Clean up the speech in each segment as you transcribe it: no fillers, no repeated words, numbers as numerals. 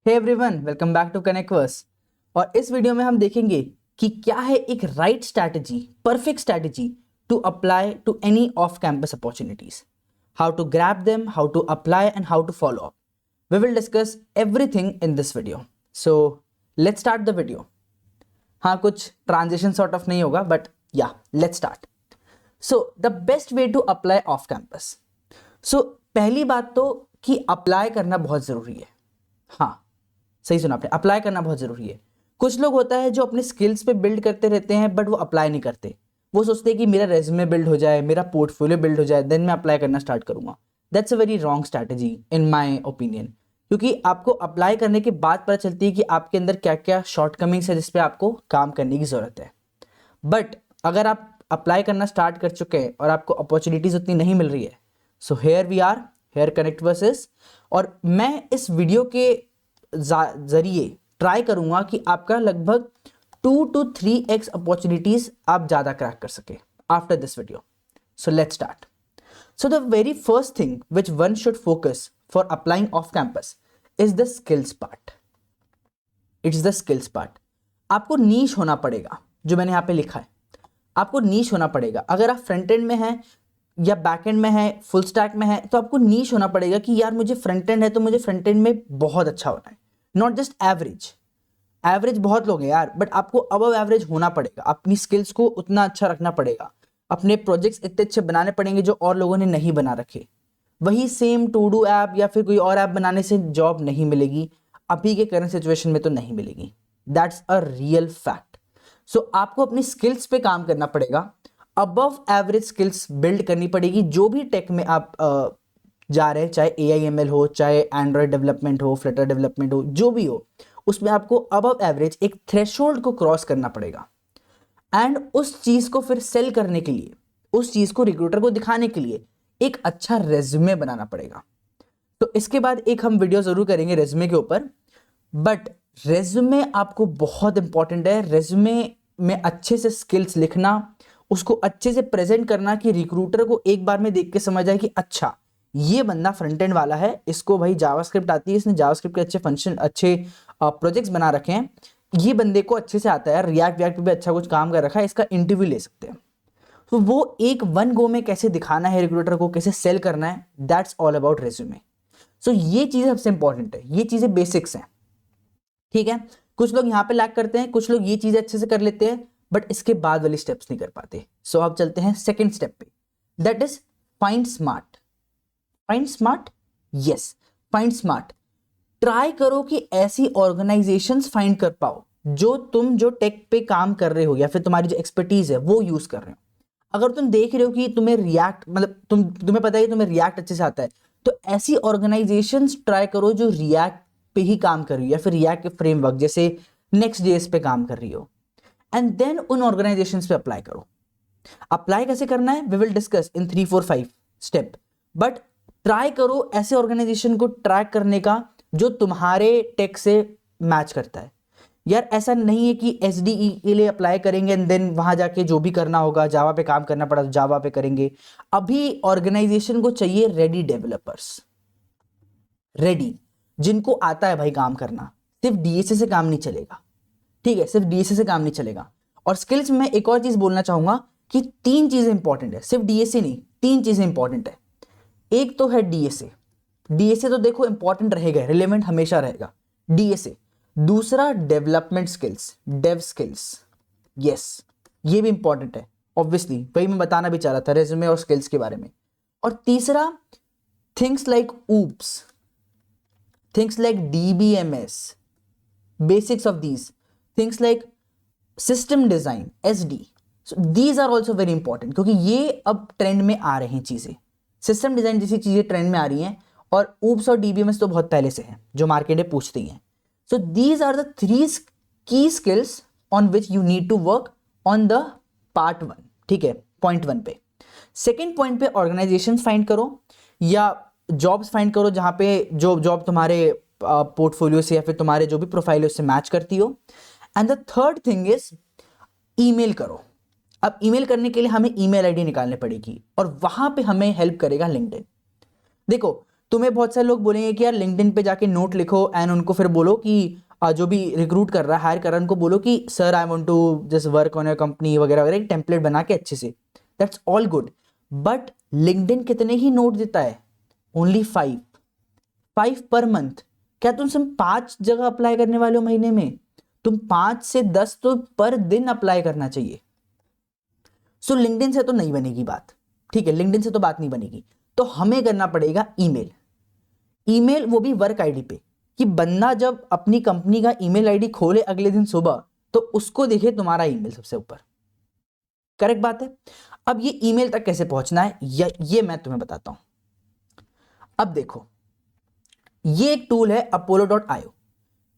Hey everyone, welcome back to Connectverse. और इस video में हम देखेंगे कि क्या है एक right strategy, perfect strategy to apply to any off campus opportunities, how to grab them, how to apply and how to follow up. We will discuss everything in this video. So let's start the video. हाँ, कुछ transition sort of नहीं होगा, but या let's start. So the best way to apply off campus. So पहली बात तो कि apply करना बहुत ज़रूरी है। हाँ, सही सुना आपने, अप्लाई करना बहुत ज़रूरी है। कुछ लोग होता है जो अपने स्किल्स पे बिल्ड करते रहते हैं बट वो अप्लाई नहीं करते। वो सोचते हैं कि मेरा रेज्यूमे बिल्ड हो जाए, मेरा पोर्टफोलियो बिल्ड हो जाए, देन मैं अप्लाई करना स्टार्ट करूंगा। That's a very wrong strategy in my opinion, क्योंकि आपको अप्लाई करने के बाद पता चलती है कि आपके अंदर क्या क्या शॉर्टकमिंग्स है जिस पे आपको काम करने की ज़रूरत है। बट अगर आप अप्लाई करना स्टार्ट कर चुके हैं और आपको अपॉर्चुनिटीज़ उतनी नहीं मिल रही है, so here we are, here connect versus. और मैं इस वीडियो के जरिए ट्राई करूंगा कि आपका लगभग 2 to 3x अपॉर्चुनिटीज आप ज़्यादा क्रैक कर सके after this video. So let's start. So the very first thing which one should focus for applying off campus is the skills part. It's the skills part. आपको नीश होना पड़ेगा, जो मैंने यहाँ पे लिखा है। आपको नीश होना पड़ेगा। अगर आप फ्रंट एंड में हैं या बैक एंड में है, फुल स्टैक में है, तो आपको नीश होना पड़ेगा कि यार मुझे फ्रंट एंड है तो मुझे फ्रंट एंड में बहुत अच्छा होना है, नॉट जस्ट एवरेज। एवरेज बहुत लोग हैं यार, बट आपको अबव एवरेज होना पड़ेगा। अपनी स्किल्स को उतना अच्छा रखना पड़ेगा, अपने प्रोजेक्ट्स इतने अच्छे बनाने पड़ेंगे जो और लोगों ने नहीं बना रखे। वही सेम टू डू ऐप या फिर कोई और ऐप बनाने से जॉब नहीं मिलेगी, अभी के करंट सिचुएशन में तो नहीं मिलेगी। That's a real fact. So आपको अपनी स्किल्स पे काम करना पड़ेगा, अबव एवरेज स्किल्स बिल्ड करनी पड़ेगी। जो भी टेक में आप जा रहे हैं, चाहे AIML हो, चाहे एंड्रॉयड डेवलपमेंट हो, फ्लटर डेवलपमेंट हो, जो भी हो, उसमें आपको अबव एवरेज एक थ्रेशोल्ड को क्रॉस करना पड़ेगा। एंड उस चीज़ को फिर सेल करने के लिए, उस चीज़ को रिक्रूटर को दिखाने के लिए एक अच्छा रेज्यूमे बनाना पड़ेगा। तो इसके बाद एक हम वीडियो ज़रूर करेंगे रेज्यूमे के ऊपर। बट रेज्यूमे आपको बहुत इंपॉर्टेंट है। रेज्यूमे में अच्छे से स्किल्स लिखना, उसको अच्छे से प्रेजेंट करना कि रिक्रूटर को एक बार में देख के समझ आए कि अच्छा ये बंदा फ्रंट एंड वाला है, इसको भाई जावास्क्रिप्ट आती है, इसने जावास्क्रिप्ट के अच्छे फंक्शन, अच्छे प्रोजेक्ट्स बना रखे हैं, ये बंदे को अच्छे से आता है, रिएक्ट पे भी अच्छा कुछ काम कर रखा है, इसका इंटरव्यू ले सकते हैं। तो वो एक वन गो में कैसे दिखाना है रिक्रूटर को, कैसे सेल करना है, दैट्स ऑल अबाउट रेज्यूमे। सो ये चीज़ सबसे इंपॉर्टेंट है, ये चीज़ें बेसिक्स हैं। ठीक है, कुछ लोग यहाँ पे लैग करते हैं, कुछ लोग ये चीज़ें अच्छे से कर लेते हैं बट इसके बाद वाली स्टेप्स नहीं कर पाते। सो अब चलते हैं सेकेंड स्टेप पे, that is find smart. Find smart, yes, find smart. Try करो कि ऐसी ऑर्गेनाइजेशंस फाइंड कर पाओ जो टेक पे काम कर रहे हो या फिर तुम्हारी जो एक्सपर्टीज है वो यूज कर रहे हो। अगर तुम देख रहे हो कि तुम्हें रिएक्ट, मतलब तुम्हें पता है कि तुम्हें रिएक्ट अच्छे से आता है, तो ऐसी ऑर्गेनाइजेशंस ट्राई करो जो रिएक्ट पे ही काम कर रही हो या फिर रिएक्ट के फ्रेमवर्क जैसे Next.js पे काम कर रही हो, एंड देन उन ऑर्गेनाइजेशंस पे अप्लाई करो। अप्लाई कैसे करना है we will discuss in 3 4 5 step, but try करो ऐसे ऑर्गेनाइजेशन को ट्रैक करने का जो तुम्हारे टेक से मैच करता है। यार ऐसा नहीं है कि SDE के लिए अप्लाई करेंगे एंड देन वहां जाके जो भी करना होगा, जावा पे काम करना पड़ा तो जावा पे करेंगे। अभी ऑर्गेनाइजेशन को चाहिए रेडी डेवलपर्स, रेडी, जिनको आता है भाई काम करना। सिर्फ DSA से काम नहीं चलेगा, ठीक है, सिर्फ DSA से काम नहीं चलेगा। और स्किल्स में एक और चीज बोलना चाहूंगा कि 3 चीजें इंपॉर्टेंट है, सिर्फ DSA नहीं, 3 चीजें इंपॉर्टेंट है। एक तो है DSA। DSA तो देखो इंपॉर्टेंट रहेगा, रिलेवेंट हमेशा रहेगा DSA। दूसरा development skills, dev skills, yes, ये भी इंपॉर्टेंट है ऑब्वियसली, वही मैं बताना भी चाह रहा था रेज्यूमे और स्किल्स के बारे में। और तीसरा, things like oops, things like DBMS, basics of these things like system design, SD, so these are also very important, क्योंकि ये अब ट्रेंड में आ रही हैं चीज़ें। सिस्टम डिज़ाइन जैसी चीज़ें ट्रेंड में आ रही हैं और ऊप्स और DBMS तो बहुत पहले से हैं जो मार्केट में पूछती हैं। सो दीज आर द 3 की skills on which you need to work on the part 1, ठीक है, पॉइंट 1 पे। सेकेंड पॉइंट पे ऑर्गेनाइजेशन फाइंड करो या जॉब्स फाइंड करो जहाँ पे जो जॉब तुम्हारे पोर्टफोलियो से या फिर तुम्हारे जो भी प्रोफाइल है उससे मैच करती हो। And the third thing is email करो। अब ईमेल करने के लिए हमें ईमेल आईडी निकालनी पड़ेगी और वहां पे हमें हेल्प करेगा लिंक्डइन। देखो तुम्हें बहुत सारे लोग बोलेंगे कि यार लिंक्डइन पे जाके नोट लिखो एंड उनको फिर बोलो कि जो भी रिक्रूट कर रहा है, हायर कर रहा है, उनको बोलो कि sir I want to just work on your company वगैरह वगैरह, एक टेम्पलेट बना के अच्छे से। That's all good, but LinkedIn कितने ही नोट देता है? Only 5 per month. क्या तुम सिर्फ 5 जगह अप्लाई करने वाले हो महीने में? तुम 5 से 10 तो पर दिन अप्लाई करना चाहिए। सो लिंक्डइन से तो नहीं बनेगी बात, ठीक है, लिंक्डइन से तो बात नहीं बनेगी। तो हमें करना पड़ेगा ईमेल, ईमेल वो भी वर्क आईडी पे, कि बंदा जब अपनी कंपनी का ईमेल आईडी खोले अगले दिन सुबह तो उसको दिखे तुम्हारा ईमेल सबसे ऊपर। करेक्ट बात है। अब ये ईमेल तक कैसे पहुंचना है ये मैं तुम्हें बताता हूं। अब देखो, ये एक टूल है apollo.io,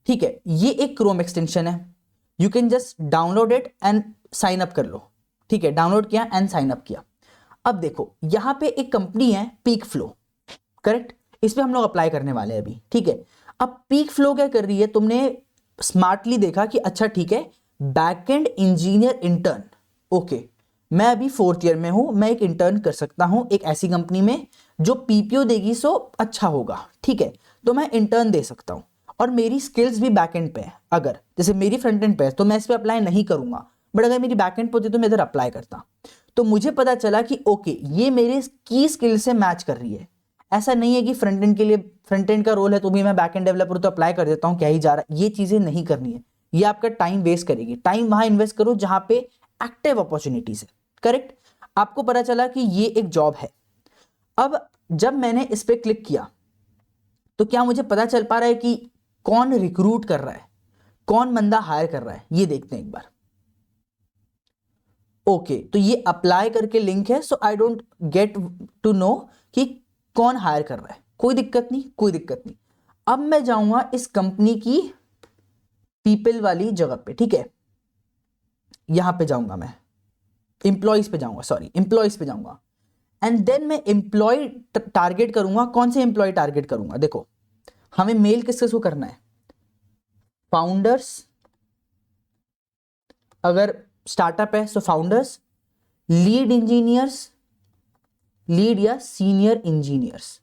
ठीक है, ये एक क्रोम एक्सटेंशन है। You can just download it and sign up कर लो, ठीक है, डाउनलोड किया एंड साइन अप किया। अब देखो यहां पे एक कंपनी है पीक फ्लो, करेक्ट, इस पे हम लोग अप्लाई करने वाले हैं अभी, ठीक है। अब पीक फ्लो क्या कर रही है, तुमने स्मार्टली देखा कि अच्छा ठीक है, बैकएंड इंजीनियर इंटर्न, ओके, मैं अभी 4th ईयर में हूं, मैं एक इंटर्न कर सकता हूं एक ऐसी कंपनी में जो पीपीओ देगी, सो अच्छा होगा, ठीक है, तो मैं इंटर्न दे सकता हूं और मेरी स्किल्स भी बैकएंड पे है। अगर जैसे मेरी फ्रंट एंड पे है तो मैं इस पे अप्लाई नहीं करूंगा, बट अगर मेरी बैकएंड पे होती तो मैं इधर अप्लाई करता। तो मुझे पता चला कि ओके ये मेरे की स्किल से मैच कर रही है। ऐसा नहीं है कि फ्रंट एंड के लिए फ्रंट एंड का रोल है तो भी मैं बैक एंड डेवलपर तो अप्लाई कर देता हूं, क्या ही जा रहा है, ये चीजें नहीं करनी है, ये आपका टाइम वेस्ट करेगी। टाइम वहां इन्वेस्ट करो जहां पे एक्टिव अपॉर्चुनिटीज है, करेक्ट। आपको पता चला कि ये एक जॉब है। अब जब मैंने इस पे क्लिक किया तो क्या मुझे पता चल पा रहा है कि कौन रिक्रूट कर रहा है, कौन बंदा हायर कर रहा है, ये देखते हैं एक बार। ओके, तो ये अप्लाई करके लिंक है, so I don't get to know कि कौन हायर कर रहा है, कोई दिक्कत नहीं, कोई दिक्कत नहीं। अब मैं जाऊंगा इस कंपनी की पीपल वाली जगह पे, ठीक है, यहां पे जाऊंगा मैं, इंप्लॉइज पे जाऊंगा, सॉरी इंप्लॉइज पे जाऊंगा एंड देन मैं इंप्लॉय टारगेट करूंगा। कौन से इंप्लॉय टारगेट करूंगा? देखो हमें मेल किस किस को करना है, फाउंडर्स, अगर स्टार्टअप है सो फाउंडर्स, लीड इंजीनियर्स, लीड या सीनियर इंजीनियर्स,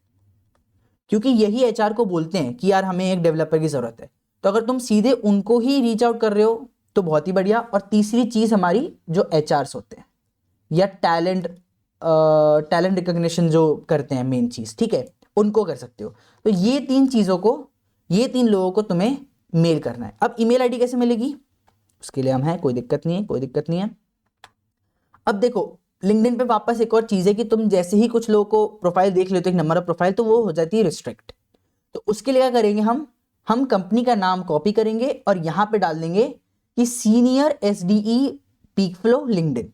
क्योंकि यही एचआर को बोलते हैं कि यार हमें एक डेवलपर की जरूरत है। तो अगर तुम सीधे उनको ही रीच आउट कर रहे हो तो बहुत ही बढ़िया। और तीसरी चीज हमारी जो एचआरस होते हैं या टैलेंट रिकॉग्निशन जो करते हैं, मेन चीज, ठीक है, उनको कर सकते हो। तो ये 3 चीजों को, ये 3 लोगों को तुम्हें मेल करना है। अब ईमेल आईडी कैसे मिलेगी उसके लिए हम हैं, कोई दिक्कत नहीं है, कोई दिक्कत नहीं है। अब देखो लिंक्डइन पे वापस एक और चीज है कि तुम जैसे ही कुछ लोगों को प्रोफाइल देख लेते हो, एक नंबर ऑफ प्रोफाइल, तो वो हो जाती है रिस्ट्रिक्ट। तो उसके लिए क्या करेंगे, हम कंपनी का नाम कॉपी करेंगे और यहां पे डाल देंगे कि senior SDE peak flow LinkedIn.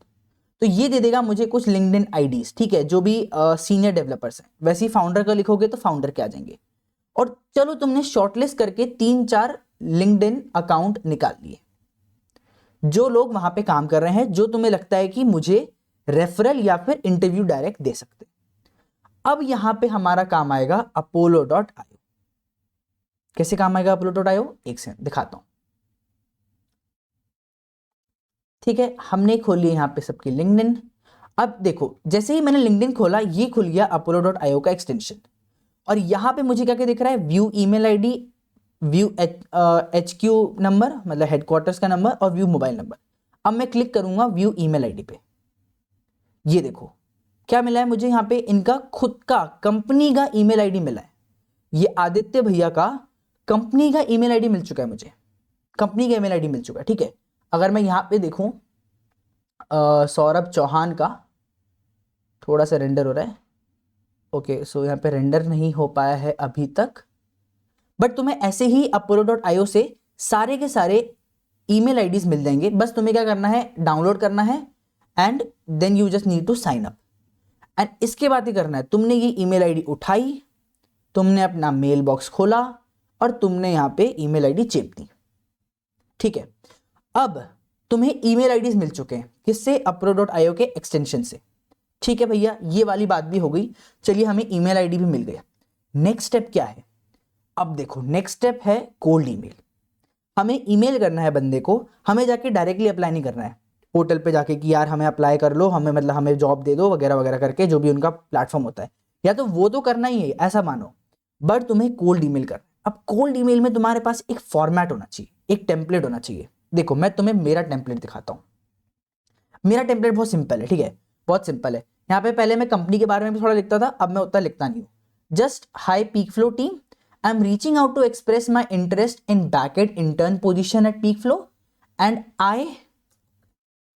तो ये दे देगा मुझे कुछ लिंक्डइन आईडीज, ठीक है, जो भी सीनियर डेवलपर्स हैं। वैसे ही फाउंडर का लिखोगे तो फाउंडर के आ जाएंगे। और चलो तुमने शॉर्टलिस्ट करके 3-4 लिंक्डइन अकाउंट निकाल लिए, जो लोग वहां पे काम कर रहे हैं, जो तुम्हें लगता है कि मुझे रेफरल या फिर इंटरव्यू डायरेक्ट दे सकते। अब यहां पे हमारा काम आएगा apollo.io। कैसे काम आएगा apollo.io, एक सेकंड दिखाता हूं, ठीक है। हमने खोली यहां पे सबकी लिंक्डइन। अब देखो जैसे ही मैंने लिंक्डइन खोला, ये खुल गया apollo.io का एक्सटेंशन। और यहां पे मुझे क्या क्या दिख रहा है, view email ID, view HQ number मतलब हेडक्वार्टर्स का नंबर, और व्यू मोबाइल नंबर। अब मैं क्लिक करूंगा व्यू ईमेल आईडी पे, ये देखो क्या मिला है मुझे यहाँ पे, इनका खुद का कंपनी का ईमेल आईडी मिला है। ये आदित्य भैया का कंपनी का ईमेल आईडी मिल चुका है, मुझे कंपनी का ईमेल आईडी मिल चुका है, ठीक है। अगर मैं यहाँ पे देखूं सौरभ चौहान का, थोड़ा सा रेंडर हो रहा है, ओके, सो यहाँ पे रेंडर नहीं हो पाया है अभी तक, बट तुम्हें ऐसे ही apollo.io से सारे के सारे ईमेल आईडीज मिल जाएंगे। बस तुम्हें क्या करना है, डाउनलोड करना है and then you just need to sign up. And इसके बाद ही करना है, तुमने ये ईमेल आईडी उठाई, तुमने अपना मेल बॉक्स खोला और तुमने यहाँ पे ईमेल आईडी चेप दी, ठीक है। अब तुम्हें ईमेल आईडीज मिल चुके हैं, किससे, apollo.io के एक्सटेंशन से, ठीक है भैया, ये वाली बात भी हो गई। चलिए हमें ईमेल आईडी भी मिल गया। नेक्स्ट स्टेप क्या है, अब देखो नेक्स्ट स्टेप है कोल्ड ईमेल। हमें ईमेल करना है बंदे को, हमें जाके डायरेक्टली अप्लाई नहीं करना है पोर्टल पे जाके कि यार हमें अप्लाई कर लो, हमें मतलब हमें जॉब दे दो वगैरह वगैरह करके, जो भी उनका प्लेटफॉर्म होता है, या तो वो तो करना ही है ऐसा मानो, बट तुम्हें कोल्ड ईमेल करना है। अब कोल्ड ईमेल में तुम्हारे पास एक फॉर्मेट होना चाहिए, एक टेम्पलेट होना चाहिए। देखो मैं तुम्हें मेरा टेम्पलेट दिखाता हूँ। मेरा टेम्पलेट बहुत सिंपल है, ठीक है, बहुत सिंपल है। यहाँ पे पहले मैं कंपनी के बारे में भी थोड़ा लिखता था, अब मैं उतना लिखता नहीं हूँ। Just hi peak flow team, I am reaching out to express my interest in backend intern position at peak flow and I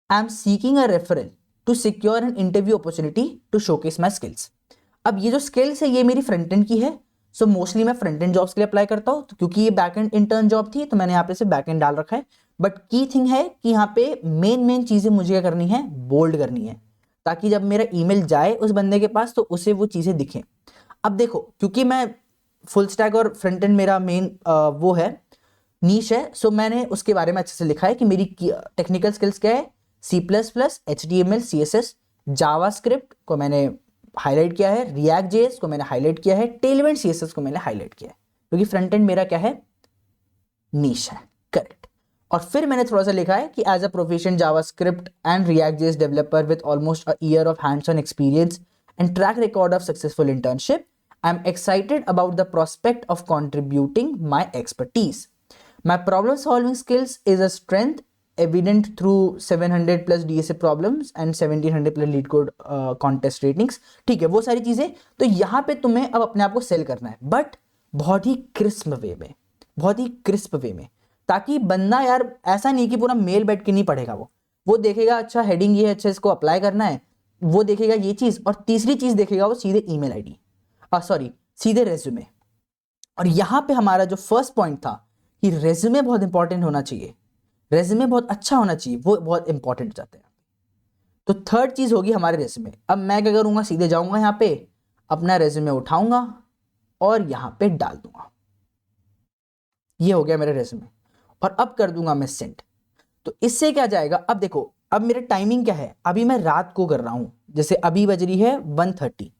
am seeking a referral to secure an interview opportunity to showcase my skills. अब ये जो skills है ये मेरी front end की है, so mostly मैं front end jobs के लिए अप्लाई करता हूँ, तो क्योंकि ये बैक एंड इंटर्न जॉब थी तो मैंने यहाँ पे से बैक एंड डाल रखा है। बट की थिंग है कि यहाँ पे मेन चीजें मुझे क्या करनी है, बोल्ड करनी है, ताकि जब मेरा ईमेल जाए उस बंदे के पास तो उसे वो चीजें दिखें। अब देखो क्योंकि मैं फुल स्टैक और फ्रंट एंड मेरा मेन वो है, नीश है, सो मैंने उसके बारे में अच्छे से लिखा है कि मेरी टेक्निकल स्किल्स क्या है। C++, HTML, CSS, जावास्क्रिप्ट को मैंने हाईलाइट किया है, रिएक्ट जेएस को मैंने हाईलाइट किया है, टेलविंड CSS को मैंने हाईलाइट किया है, क्योंकि फ्रंट एंड मेरा क्या है, नीश है, करेक्ट। और फिर मैंने थोड़ा सा लिखा है कि as a professional JavaScript and React JS developer with almost a year of hands on experience and track record of successful internship, I am excited about the prospect of contributing my expertise. My problem solving skills is a strength evident through 700 plus DSA problems and 1700 plus lead code contest ratings। ठीक है, वो सारी चीजें। तो यहाँ पे तुम्हें अब अपने आप को सेल करना है, बट बहुत ही क्रिस्प वे में, बहुत ही क्रिस्प वे में, ताकि बंदा यार ऐसा नहीं कि पूरा मेल बैठ के नहीं पढ़ेगा, वो देखेगा अच्छा हेडिंग ये है, अच्छा इसको अप्लाई करना है, वो देखेगा ये चीज, और तीसरी चीज देखेगा वो सीधे ईमेल आईडी, सॉरी सीधे रेज्यूमे। और यहाँ पे हमारा जो फर्स्ट पॉइंट था कि रेज्यूमे बहुत इंपॉर्टेंट होना चाहिए, रेज्यूमे बहुत अच्छा होना चाहिए, वो बहुत इंपॉर्टेंट हो जाते हैं। तो थर्ड चीज होगी हमारे रेज्यूमे। अब मैं क्या करूंगा, सीधे जाऊंगा यहाँ पे, अपना रेज्यूमे उठाऊंगा और यहाँ पे डाल दूंगा, ये हो गया मेरा रेज्यूमे, और अब कर दूंगा मैं सेंड। तो इससे क्या जाएगा, अब देखो अब मेरा टाइमिंग क्या है, अभी मैं रात को कर रहा हूं, जैसे अभी बज रही है 1:30,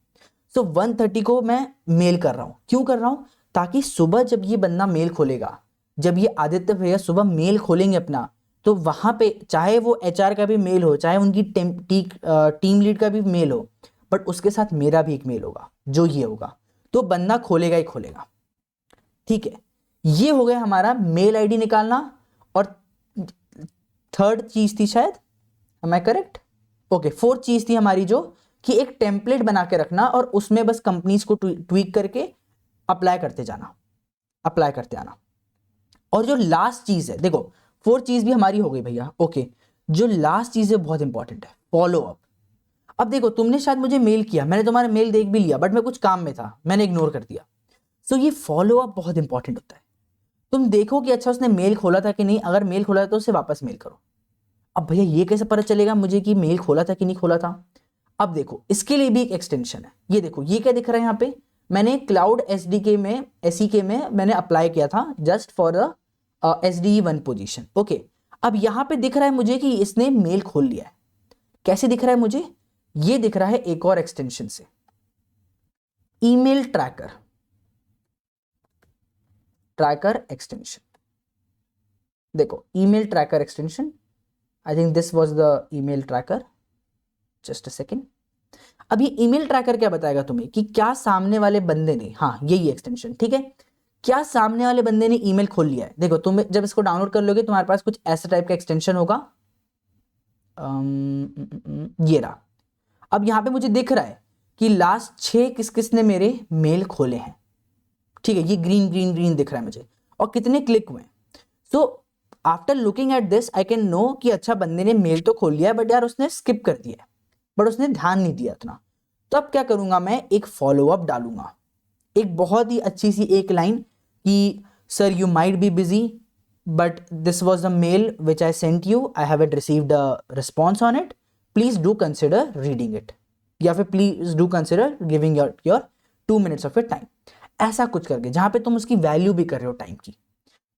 सो 1:30 को मैं मेल कर रहा हूं। क्यों कर रहा हूं, ताकि सुबह जब ये बंदा मेल खोलेगा, जब ये आदित्य भैया सुबह मेल खोलेंगे अपना, तो वहां पे चाहे वो HR का भी मेल हो, चाहे उनकी टीम लीड का भी मेल हो, बट उसके साथ मेरा भी एक मेल होगा जो ये होगा, तो बंदा खोलेगा ही खोलेगा। ठीक है, ये हो गया हमारा मेल आईडी निकालना। और थर्ड चीज थी शायद, am I correct, okay, fourth चीज थी हमारी जो कि एक टेम्पलेट बना के रखना और उसमें बस कंपनीज को ट्वीक करके अप्लाई करते जाना, अप्लाई करते आना। और जो लास्ट चीज है, देखो फोर्थ चीज भी हमारी हो गई भैया, ओके, जो लास्ट चीज है बहुत इंपॉर्टेंट है, फॉलो अप। अब देखो तुमने शायद मुझे मेल किया, मैंने तुम्हारा मेल देख भी लिया, बट मैं कुछ काम में था, मैंने इग्नोर कर दिया। सो ये फॉलो अप बहुत इंपॉर्टेंट होता है। तुम देखो कि अच्छा उसने मेल खोला था कि नहीं, अगर मेल खोला था तो उसे वापस मेल करो। अब भैया ये कैसे पता चलेगा मुझे कि मेल खोला था कि नहीं खोला था। अब देखो इसके लिए भी एक एक्सटेंशन है, ये देखो ये क्या दिख रहा है यहाँ पे, मैंने क्लाउड SDK में SEK में मैंने अप्लाई किया था just for the SDE1 position. Okay, अब यहाँ पे दिख रहा है मुझे कि इसने मेल खोल लिया है। कैसे दिख रहा है मुझे, ये दिख रहा है एक और एक्सटेंशन से, ईमेल ट्रैकर, ट्रैकर एक्सटेंशन। देखो email tracker extension, I think this was the email tracker, just a second. अब ये ईमेल ट्रैकर क्या बताएगा तुम्हें कि क्या सामने वाले बंदे ने, हाँ यही एक्सटेंशन, ठीक है, क्या सामने वाले बंदे ने ईमेल खोल लिया है। देखो तुम जब इसको डाउनलोड कर लोगे तुम्हारे पास कुछ ऐसा टाइप का एक्सटेंशन होगा, ये रहा। अब यहां पे मुझे दिख रहा है कि लास्ट 6 किस किस ने मेरे मेल खोले हैं, ठीक है, ये ग्रीन ग्रीन ग्रीन दिख रहा है मुझे, और कितने क्लिक हुए। So after looking at this I can know कि अच्छा बंदे ने मेल तो खोल लिया है, बट यार उसने स्किप कर दिया है, बट उसने ध्यान नहीं दिया इतना। तो अब क्या करूंगा, मैं एक फॉलो अप डालूंगा, एक बहुत ही अच्छी सी एक लाइन कि sir you might be busy but this was the mail which I sent you, I haven't received a response on it, please do consider reading it, या फिर please do consider giving your 2 minutes of your time, ऐसा कुछ करके जहां पे तुम उसकी value भी कर रहे हो टाइम की।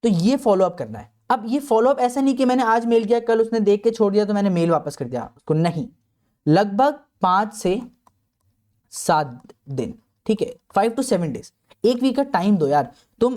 तो ये फॉलो अप करना है। अब ये फॉलो अप ऐसा नहीं कि मैंने आज मेल किया, कल उसने देख के छोड़ दिया तो मैंने मेल वापस कर दिया उसको, नहीं, लगभग 5 से 7 दिन, ठीक है, 5 to 7 days, एक वीक का टाइम दो यार। तुम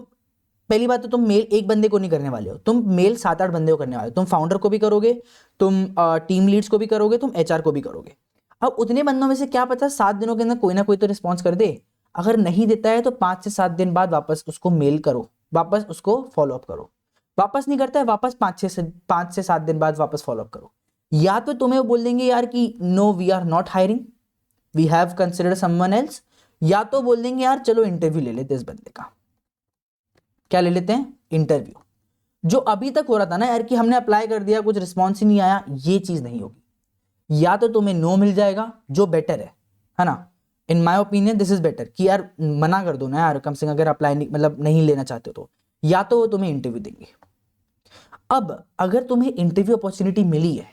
पहली बात तो तुम मेल एक बंदे को नहीं करने वाले हो, तुम मेल 7-8 बंदे को करने वाले हो, तुम फाउंडर को भी करोगे, तुम टीम लीड्स को भी करोगे, तुम HR को भी करोगे। अब उतने बंदों में से क्या पता 7 दिनों के अंदर कोई ना कोई तो रिस्पॉन्स कर दे। अगर नहीं देता है तो 5 से 7 दिन बाद वापस उसको मेल करो, वापस उसको फॉलो अप करो। वापस नहीं करता है, वापस 5 से 7 दिन बाद वापस फॉलो अप करो। या तो तुम्हें वो बोल देंगे यार कि no we are not hiring, we have considered someone else, या तो बोल देंगे यार चलो इंटरव्यू ले लेते इस बंदे का। क्या ले लेते हैं? इंटरव्यू। जो अभी तक हो रहा था ना यार कि हमने अप्लाई कर दिया कुछ रिस्पॉन्स ही नहीं आया, ये चीज नहीं होगी। या तो तुम्हें नो मिल जाएगा, जो बेटर है ना, in my opinion this is better कि यार मना कर दो ना यार, कम से कम अगर अप्लाई नहीं मतलब नहीं लेना चाहते हो तो। या तो वो तुम्हें इंटरव्यू देंगे। अब अगर तुम्हें इंटरव्यू अपॉर्चुनिटी मिली है,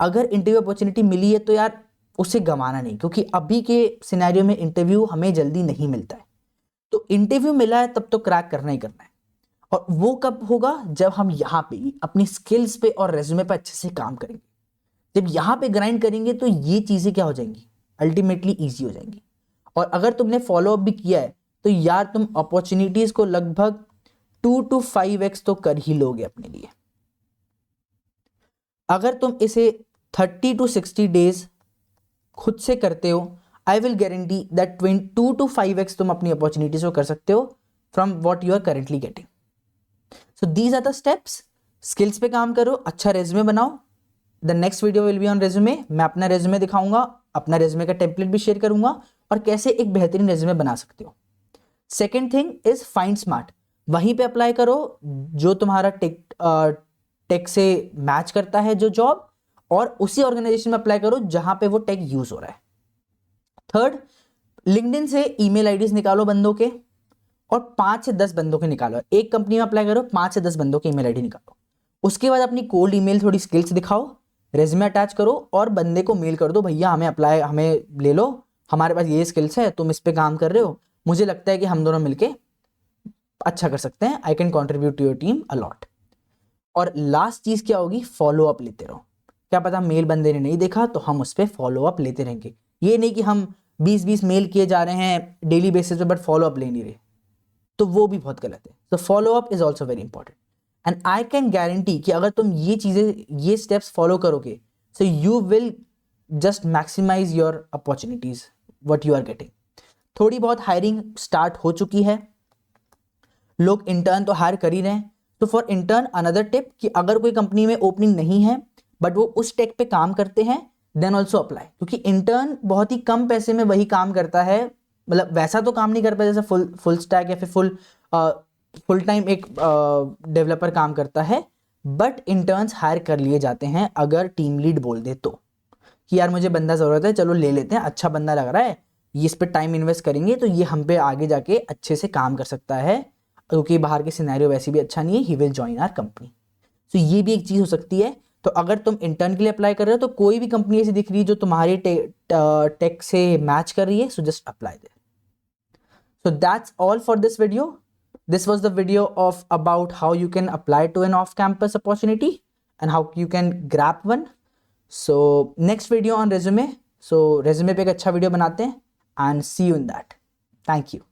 अगर इंटरव्यू अपॉर्चुनिटी मिली है तो यार उसे गंवाना नहीं, क्योंकि अभी के सिनेरियो में इंटरव्यू हमें जल्दी नहीं मिलता है। तो इंटरव्यू मिला है तब तो क्रैक करना ही करना है। और वो कब होगा? जब हम यहाँ पे अपनी स्किल्स पे और रेज्यूमे पे अच्छे से काम करेंगे। जब यहाँ पे ग्राइंड करेंगे तो ये चीजें क्या हो जाएंगी? अल्टीमेटली ईजी हो जाएंगी। और अगर तुमने फॉलो अप भी किया है तो यार तुम अपॉर्चुनिटीज को लगभग 2 to 5x तो कर ही लोगे अपने लिए। अगर तुम इसे 30 to 60 डेज खुद से करते हो, I will guarantee that 2 to 5x तुम अपनी अपॉर्चुनिटीज को कर सकते हो from what you are currently getting. So these are the steps. Skills पे काम करो, अच्छा रेज्यूमे बनाओ। The next video will be on resume. मैं अपना रेज्यूमे दिखाऊंगा, अपना रेज्यूमे का टेम्पलेट भी शेयर करूंगा और कैसे एक बेहतरीन रेज्यूमे बना सकते हो। Second thing is find smart. वहीं पे अप्लाई करो जो तुम्हारा टेक से मैच करता है जो जॉब, और उसी ऑर्गेनाइजेशन में अप्लाई करो जहां पे वो टेक यूज हो रहा है। थर्ड, लिंक्डइन से ईमेल आईडीज निकालो बंदों के, और 5 से 10 बंदों के निकालो। एक कंपनी में अप्लाई करो, 5 से 10 बंदों के ईमेल आईडी निकालो। उसके बाद अपनी कोल्ड ईमेल थोड़ी स्किल्स दिखाओ, रेज्यूमे अटैच करो और बंदे को मेल कर दो, भैया हमें ले लो, हमारे पास ये स्किल्स है, तुम इस पे काम कर रहे हो, मुझे लगता है कि हम दोनों मिलके अच्छा कर सकते हैं, I can contribute to your team a lot. और लास्ट चीज क्या होगी? फॉलो अप लेते रहो। क्या पता मेल बंदे ने नहीं देखा तो हम उस पर फॉलो अप लेते रहेंगे। ये नहीं कि हम 20 मेल किए जा रहे हैं डेली बेसिस पे बट फॉलो अप ले नहीं रहे, तो वो भी बहुत गलत है। तो follow up is also very important. And I can guarantee कि अगर तुम ये चीजें, ये स्टेप्स फॉलो करोगे, so you will just maximise your opportunities what you are getting. थोड़ी बहुत हायरिंग स्टार्ट हो चुकी है, लोग इंटर्न तो हायर कर ही रहे हैं। तो फॉर इंटर्न अनदर टिप कि अगर कोई कंपनी में ओपनिंग नहीं है बट वो उस टेक पे काम करते हैं, देन ऑल्सो अप्लाई, क्योंकि इंटर्न बहुत ही कम पैसे में वही काम करता है, मतलब वैसा तो काम नहीं कर पाता जैसे फुल स्टैक या फिर फुल टाइम एक डेवलपर काम करता है। बट इंटर्न्स हायर कर लिए जाते हैं अगर टीम लीड बोल दे तो, कि यार मुझे बंदा ज़रूरत है, चलो ले लेते हैं, अच्छा बंदा लग रहा है, ये इस पर टाइम इन्वेस्ट करेंगे तो ये हम पे आगे जाके अच्छे से काम कर सकता है, क्योंकि बाहर के सिनेरियो वैसे भी अच्छा नहीं है, he will join our company. तो ये भी एक चीज़ हो सकती है। तो अगर तुम इंटर्न के लिए अप्लाई कर रहे हो तो कोई भी कंपनी ऐसी दिख रही है जो तुम्हारे टेक से मैच कर रही है, so just apply there. So that's all for this video. This was the video of about how you can apply to an off-campus opportunity and how you can grab one. So next video on resume. So resume पे एक अच्छा video बनाते हैं and see you in that. Thank you.